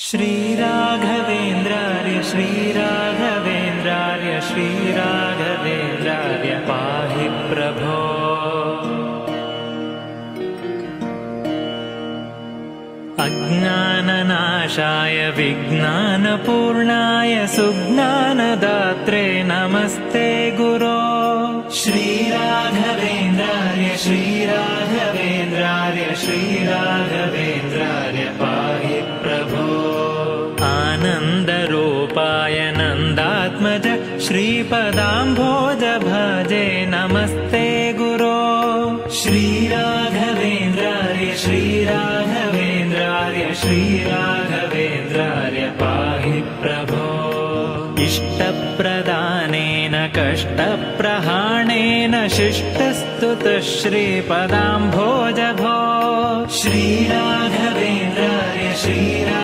श्रीराघवेन्द्रार्य श्रीराघवेन्द्रार्य श्रीराघवेन्द्रार्य पाहि प्रभो। अज्ञाननाशाय विज्ञानपूर्णाय सुज्ञानदात्रे नमस्ते गुरो। श्रीराघवेन्द्रार्य श्रीराघवेन्द्रार्य श्रीराघवेन्द्रार्य पाहि प्रभो। आनन्दरूपाय नन्दात्मज श्रीपदाम्भोज भजे नमस्ते गुरो। श्रीराघवेन्द्रार्य श्रीराघवेन्द्रार्य श्रीराघवेन्द्रार्य पाहि प्रभो। इष्टप्रदानेन कष्टप्रहाणेन शिष्टस्तुतः श्रीपदाम्भोज भो। श्रीराघवेन्द्रार्य श्रीरा